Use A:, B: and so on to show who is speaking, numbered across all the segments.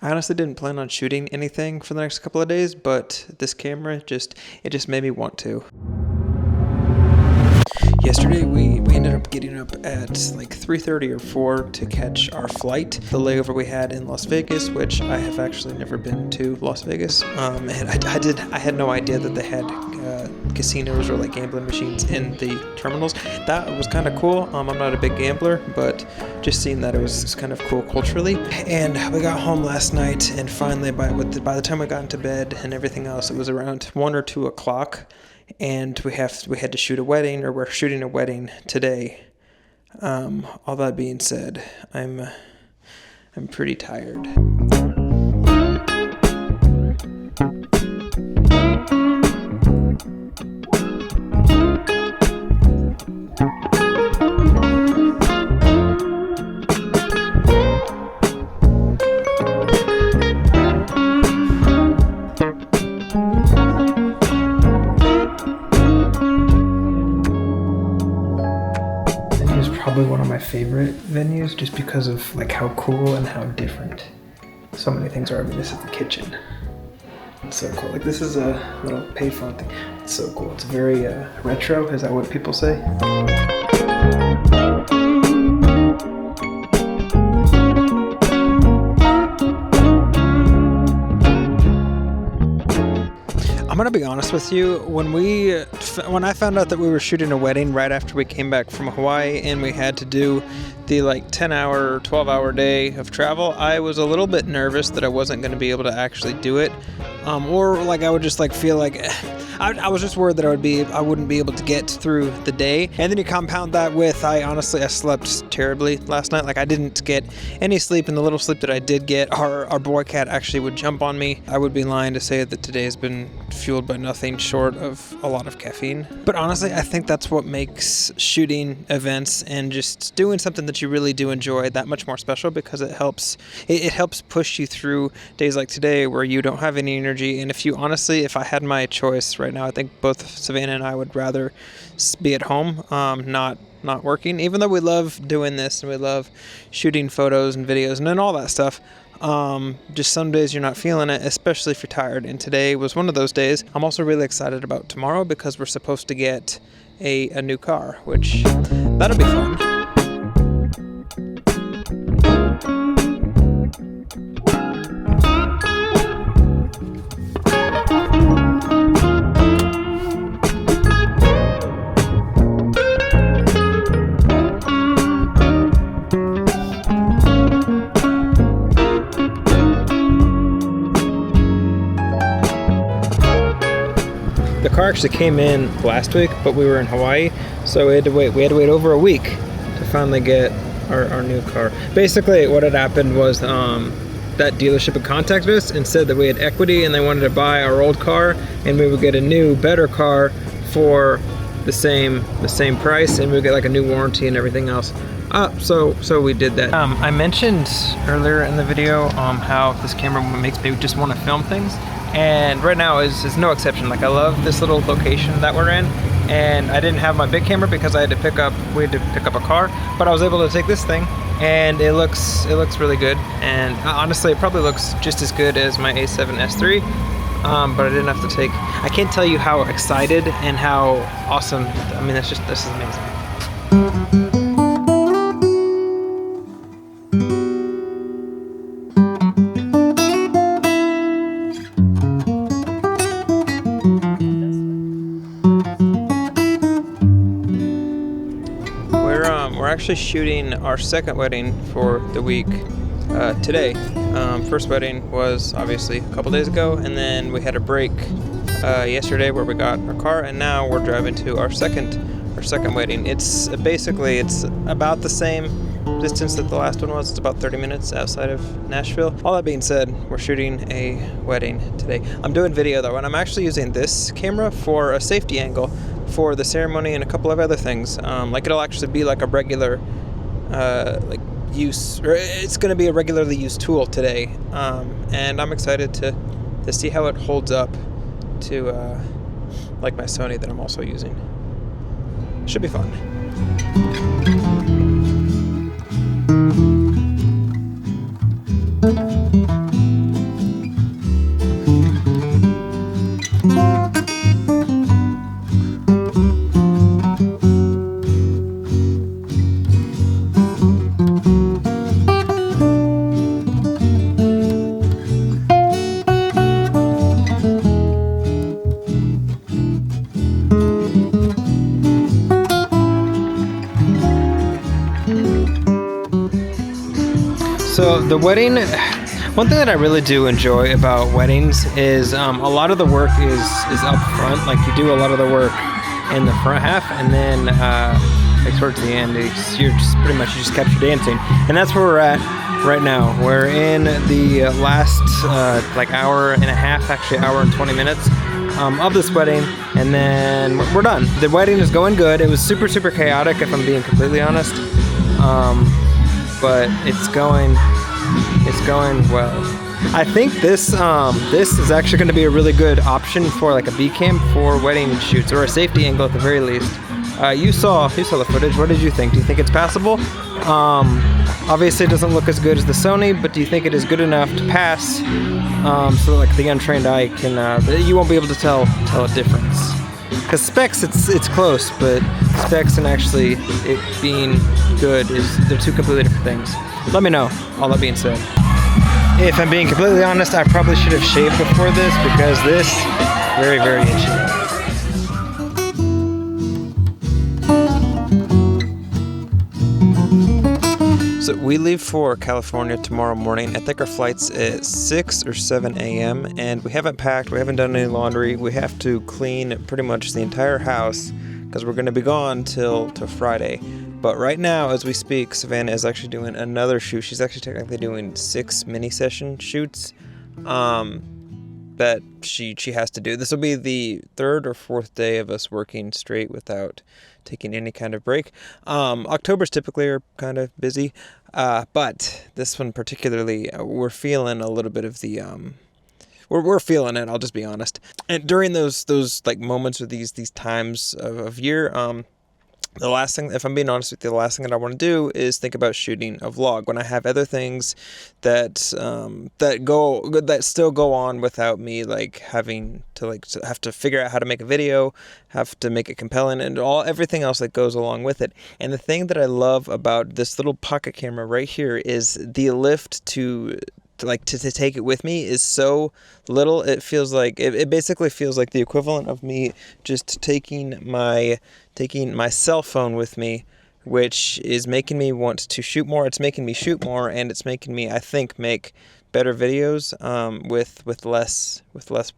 A: I honestly didn't plan on shooting anything for the next couple of days, but this camera just made me want to. Yesterday, we ended up getting up at like 3:30 or 4 to catch our flight. The layover we had in Las Vegas, which I have actually never been to Las Vegas. And I had no idea that they had casinos or like gambling machines in the terminals. That was kind of cool. I'm not a big gambler, but just seeing that it was kind of cool culturally. And we got home last night, and finally by the time we got into bed and everything else, it was around 1 or 2 o'clock. And we had to shoot a wedding, or we're shooting a wedding today. All that being said, I'm pretty tired. Probably one of my favorite venues just because of like how cool and how different so many things are. I mean, this is the kitchen. It's so cool. Like, this is a little payphone thing. It's so cool. It's very retro. Is that what people say? I'm gonna be honest with you, when I found out that we were shooting a wedding right after we came back from Hawaii and we had to do the like 10-hour, 12-hour day of travel, I was a little bit nervous that I wasn't gonna be able to actually do it. Or like I would just like feel like I was just worried that I wouldn't be able to get through the day. And then you compound that with I slept terribly last night. Like, I didn't get any sleep, and the little sleep that I did get, our boy cat actually would jump on me. I would be lying to say that today has been fueled by nothing short of a lot of caffeine. But honestly, I think that's what makes shooting events and just doing something that you really do enjoy that much more special, because it helps push you through days like today where you don't have any energy. And if I had my choice right now, I think both Savannah and I would rather be at home, not working, even though we love doing this and we love shooting photos and videos and all that stuff. Just some days you're not feeling it, especially if you're tired, and today was one of those days. I'm also really excited about tomorrow because we're supposed to get a new car, which that'll be fun. The car actually came in last week, but we were in Hawaii, so we had to wait over a week to finally get our new car. Basically, what had happened was that dealership had contacted us and said that we had equity and they wanted to buy our old car, and we would get a new, better car for the same price, and we would get like a new warranty and everything else. So we did that. I mentioned earlier in the video how this camera makes me just want to film things. And right now is no exception. Like, I love this little location that we're in, and I didn't have my big camera because we had to pick up a car, but I was able to take this thing, and it looks really good. And honestly, it probably looks just as good as my A7S III, but I didn't have to I can't tell you how excited and how awesome. I mean, this is amazing. We're actually shooting our second wedding for the week today. First wedding was obviously a couple days ago, and then we had a break yesterday where we got our car, and now we're driving to our second wedding. It's about the same distance that the last one was. It's about 30 minutes outside of Nashville. All that being said, we're shooting a wedding today. I'm doing video though, and I'm actually using this camera for a safety angle for the ceremony and a couple of other things. Like, it'll actually be like a regular use, or it's going to be a regularly used tool today, and I'm excited to see how it holds up to like my Sony that I'm also using. Should be fun. So the wedding, one thing that I really do enjoy about weddings is a lot of the work is up front. Like you do a lot of the work in the front half, and then like towards the end, you're just pretty much you just capture dancing, and that's where we're at right now. We're in the last like hour and a half, actually hour and 20 minutes of this wedding, and then we're done. The wedding is going good. It was super chaotic, if I'm being completely honest, but it's going well. I think this is actually going to be a really good option for like a B cam for wedding shoots, or a safety angle at the very least. You saw the footage. What did you think? Do you think it's passable? Obviously, it doesn't look as good as the Sony, but do you think it is good enough to pass? So like the untrained eye can, you won't be able to tell a difference. Because specs, it's close, but specs and actually it being good they're two completely different things. Let me know. All that being said, if I'm being completely honest, I probably should have shaved before this because this very itchy. So we leave for California tomorrow morning. I think our flight's at 6 or 7 a.m. and we haven't packed, we haven't done any laundry. We have to clean pretty much the entire house because we're going to be gone till Friday. But right now, as we speak, Savannah is actually doing another shoot. She's actually technically doing 6 mini session shoots that she has to do. This will be the 3rd or 4th day of us working straight without taking any kind of break. October's typically are kind of busy, but this one particularly, we're feeling a little bit of the we're feeling it. I'll just be honest. And during those like moments or these times of year, the last thing, if I'm being honest with you, the last thing that I want to do is think about shooting a vlog when I have other things that still go on without me like having to have to figure out how to make a video, have to make it compelling, and everything else that goes along with it. And the thing that I love about this little pocket camera right here is the lift to take it with me is so little. It feels like it basically feels like the equivalent of me just taking my cell phone with me, which is making me want to shoot more. It's making me shoot more, and it's making me, I think, make better videos with less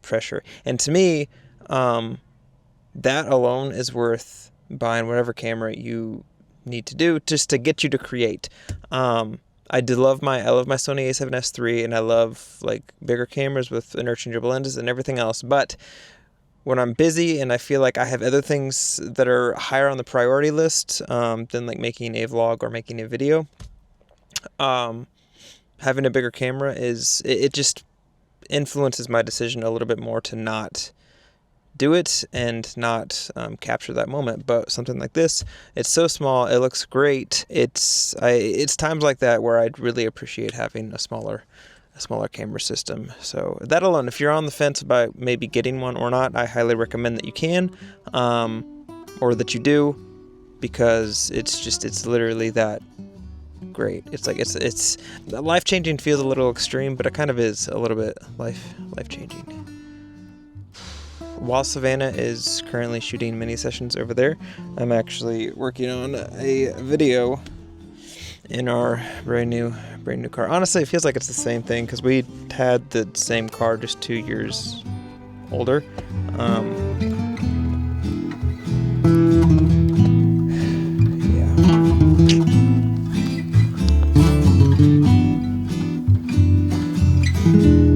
A: pressure. And to me, that alone is worth buying whatever camera you need to do just to get you to create. I love my Sony a7S III, and I love like bigger cameras with interchangeable lenses and everything else. But when I'm busy and I feel like I have other things that are higher on the priority list than like making a vlog or making a video, having a bigger camera it just influences my decision a little bit more to not do it and not capture that moment. But something like this, it's so small, it looks great. It's times like that where I'd really appreciate having a smaller camera system. So that alone, if you're on the fence about maybe getting one or not, I highly recommend that you can, or that you do, because it's literally that great. It's like it's life-changing feels a little extreme, but it kind of is a little bit life-changing. While Savannah is currently shooting mini sessions over there, I'm actually working on a video in our brand new car. Honestly, it feels like it's the same thing because we had the same car, just 2 years older. Yeah.